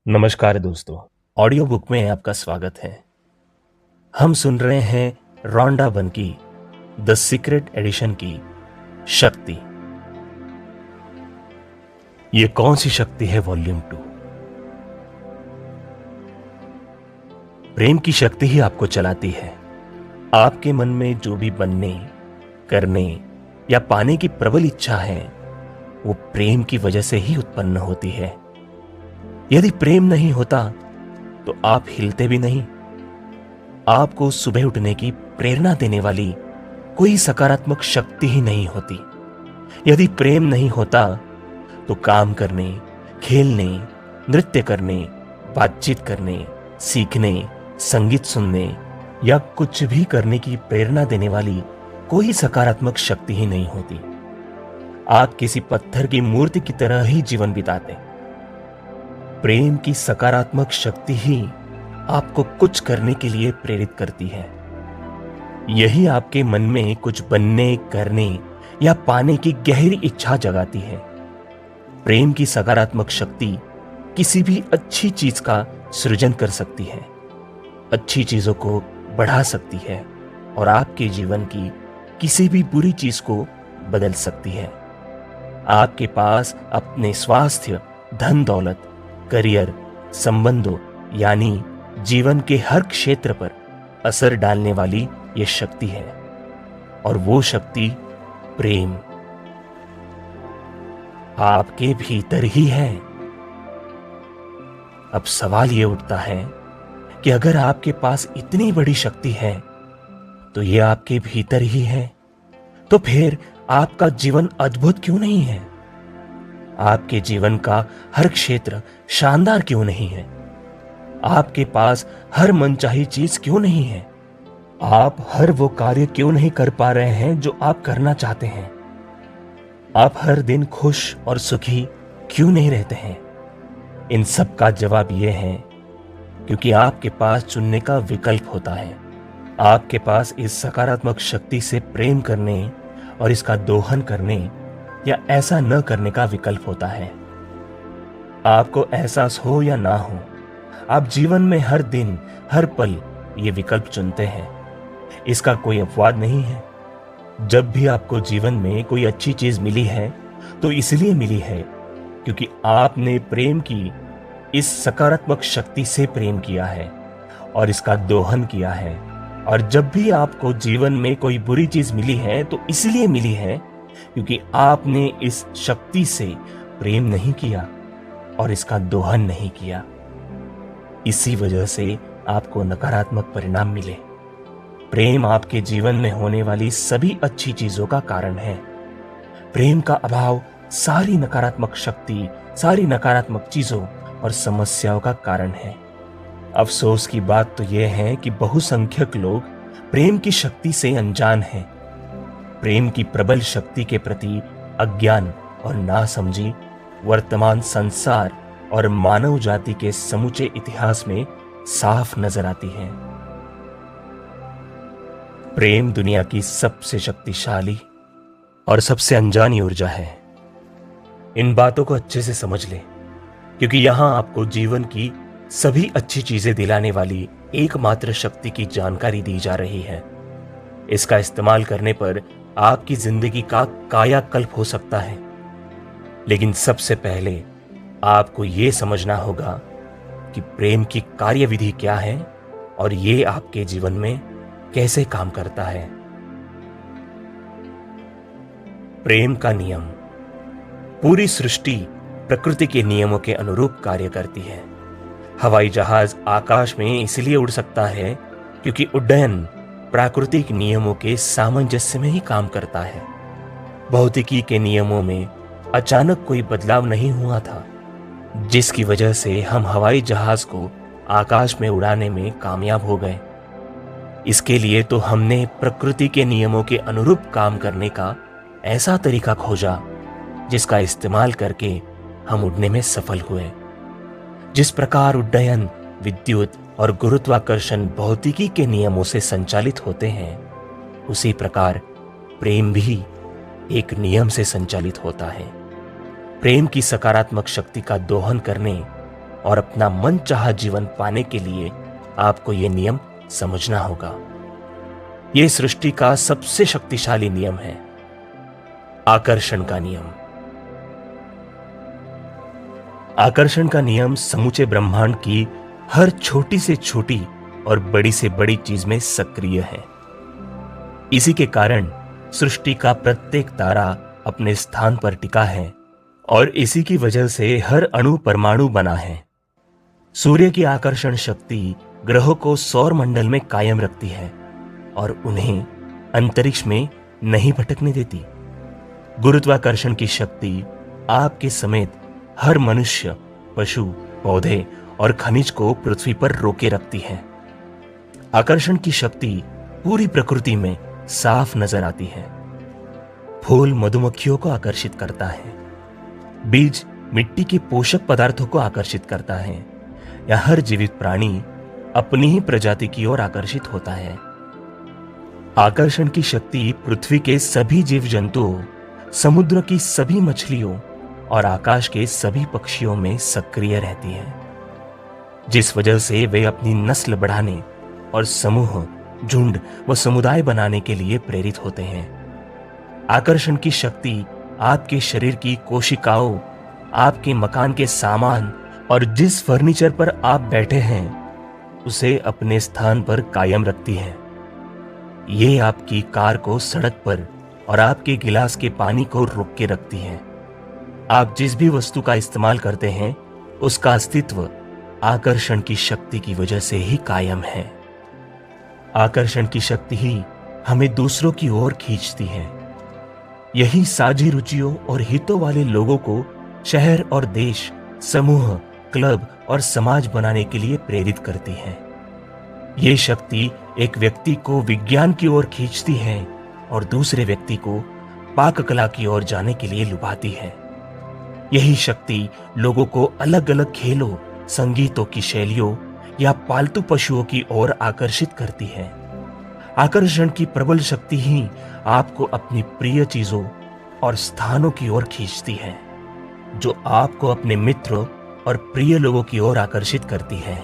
नमस्कार दोस्तों। Audio book में आपका स्वागत है। हम सुन रहे हैं रोंडा बन की द सीक्रेट एडिशन की शक्ति। ये कौन सी शक्ति है? वॉल्यूम 2। प्रेम की शक्ति ही आपको चलाती है। आपके मन में जो भी बनने, करने या पाने की प्रबल इच्छा है, वो प्रेम की वजह से ही उत्पन्न होती है। यदि प्रेम नहीं होता तो आप हिलते भी नहीं। आपको सुबह उठने की प्रेरणा देने वाली कोई सकारात्मक शक्ति ही नहीं होती। यदि प्रेम नहीं होता तो काम करने, खेलने, नृत्य करने, बातचीत करने, सीखने, संगीत सुनने या कुछ भी करने की प्रेरणा देने वाली कोई सकारात्मक शक्ति ही नहीं होती। आप किसी पत्थर की मूर्ति की तरह ही जीवन बिताते। प्रेम की सकारात्मक शक्ति ही आपको कुछ करने के लिए प्रेरित करती है। यही आपके मन में कुछ बनने, करने या पाने की गहरी इच्छा जगाती है। प्रेम की सकारात्मक शक्ति किसी भी अच्छी चीज का सृजन कर सकती है, अच्छी चीजों को बढ़ा सकती है और आपके जीवन की किसी भी बुरी चीज को बदल सकती है। आपके पास अपने स्वास्थ्य, धन दौलत, करियर, संबंधों यानी जीवन के हर क्षेत्र पर असर डालने वाली यह शक्ति है, और वो शक्ति प्रेम आपके भीतर ही है। अब सवाल यह उठता है कि अगर आपके पास इतनी बड़ी शक्ति है तो यह आपके भीतर ही है, तो फिर आपका जीवन अद्भुत क्यों नहीं है? आपके जीवन का हर क्षेत्र शानदार क्यों नहीं है? आपके पास हर मनचाही चीज क्यों नहीं है? आप हर वो कार्य क्यों नहीं कर पा रहे हैं जो आप करना चाहते हैं? आप हर दिन खुश और सुखी क्यों नहीं रहते हैं? इन सब का जवाब यह है क्योंकि आपके पास चुनने का विकल्प होता है। आपके पास इस सकारात्मक शक्ति से प्रेम करने और इसका दोहन करने या ऐसा न करने का विकल्प होता है। आपको एहसास हो या ना हो, आप जीवन में हर दिन, हर पल ये विकल्प चुनते हैं। इसका कोई अपवाद नहीं है। जब भी आपको जीवन में कोई अच्छी चीज मिली है तो इसलिए मिली है क्योंकि आपने प्रेम की इस सकारात्मक शक्ति से प्रेम किया है और इसका दोहन किया है। और जब भी आपको जीवन में कोई बुरी चीज मिली है तो इसलिए मिली है क्योंकि आपने इस शक्ति से प्रेम नहीं किया और इसका दोहन नहीं किया। इसी वजह से आपको नकारात्मक परिणाम मिले। प्रेम आपके जीवन में होने वाली सभी अच्छी चीजों का कारण है। प्रेम का अभाव सारी नकारात्मक शक्ति, सारी नकारात्मक चीजों और समस्याओं का कारण है। अफसोस की बात तो यह है कि बहुसंख्यक लोग प्रेम की शक्ति से अनजान हैं। प्रेम की प्रबल शक्ति के प्रति अज्ञान और नासमझी वर्तमान संसार और मानव जाति के समूचे इतिहास में साफ नजर आती है। प्रेम दुनिया की सबसे शक्तिशाली और सबसे अनजानी ऊर्जा है। इन बातों को अच्छे से समझ ले, क्योंकि यहां आपको जीवन की सभी अच्छी चीजें दिलाने वाली एकमात्र शक्ति की जानकारी दी जा रही है। इसका इस्तेमाल करने पर आपकी जिंदगी का कायाकल्प हो सकता है। लेकिन सबसे पहले आपको यह समझना होगा कि प्रेम की कार्यविधि क्या है और यह आपके जीवन में कैसे काम करता है। प्रेम का नियम। पूरी सृष्टि प्रकृति के नियमों के अनुरूप कार्य करती है। हवाई जहाज आकाश में इसलिए उड़ सकता है क्योंकि उड्डयन प्राकृतिक नियमों के सामंजस्य में ही काम करता है। भौतिकी के नियमों में अचानक कोई बदलाव नहीं हुआ था, जिसकी वजह से हम हवाई जहाज को आकाश में उड़ाने में कामयाब हो गए। इसके लिए तो हमने प्रकृति के नियमों के अनुरूप काम करने का ऐसा तरीका खोजा जिसका इस्तेमाल करके हम उड़ने में सफल हुए। जिस प्रकार उड्डयन विद्युत और गुरुत्वाकर्षण भौतिकी के नियमों से संचालित होते हैं, उसी प्रकार प्रेम भी एक नियम से संचालित होता है। प्रेम की सकारात्मक शक्ति का दोहन करने और अपना मनचाहा जीवन पाने के लिए आपको यह नियम समझना होगा। यह सृष्टि का सबसे शक्तिशाली नियम है, आकर्षण का नियम। आकर्षण का नियम समूचे ब्रह्मांड की हर छोटी से छोटी और बड़ी से बड़ी चीज में सक्रिय है। इसी के कारण सृष्टि का प्रत्येक तारा अपने स्थान पर टिका है और इसी की वजह से हर अणु परमाणु बना है। सूर्य की आकर्षण शक्ति ग्रहों को सौर मंडल में कायम रखती है और उन्हें अंतरिक्ष में नहीं भटकने देती। गुरुत्वाकर्षण की शक्ति आपके समेत हर मनुष्य, पशु, पौधे और खनिज को पृथ्वी पर रोके रखती है। आकर्षण की शक्ति पूरी प्रकृति में साफ नजर आती है। फूल मधुमक्खियों को आकर्षित करता है, बीज मिट्टी के पोषक पदार्थों को आकर्षित करता है, या हर जीवित प्राणी अपनी ही प्रजाति की ओर आकर्षित होता है। आकर्षण की शक्ति पृथ्वी के सभी जीव जंतुओं, समुद्र की सभी मछलियों और आकाश के सभी पक्षियों में सक्रिय रहती है, जिस वजह से वे अपनी नस्ल बढ़ाने और समूह, झुंड व समुदाय बनाने के लिए प्रेरित होते हैं। आकर्षण की शक्ति आपके शरीर की कोशिकाओं, आपके मकान के सामान और जिस फर्नीचर पर आप बैठे हैं उसे अपने स्थान पर कायम रखती है। ये आपकी कार को सड़क पर और आपके गिलास के पानी को रोक के रखती है। आप जिस भी वस्तु का इस्तेमाल करते हैं उसका अस्तित्व आकर्षण की शक्ति की वजह से ही कायम है। आकर्षण की शक्ति ही हमें दूसरों की ओर खींचती है। यही साझी रुचियों और हितों वाले लोगों को शहर और देश, समूह, क्लब और समाज बनाने के लिए प्रेरित करती है। ये शक्ति एक व्यक्ति को विज्ञान की ओर खींचती है और दूसरे व्यक्ति को पाक कला की ओर जाने के लिए लुभाती है। यही शक्ति लोगों को अलग अलग खेलों, संगीतों की शैलियों या पालतू पशुओं की ओर आकर्षित करती है। आकर्षण की प्रबल शक्ति ही आपको अपनी प्रिय चीजों और स्थानों की ओर खींचती है, जो आपको अपने मित्र और प्रिय लोगों की ओर आकर्षित करती है।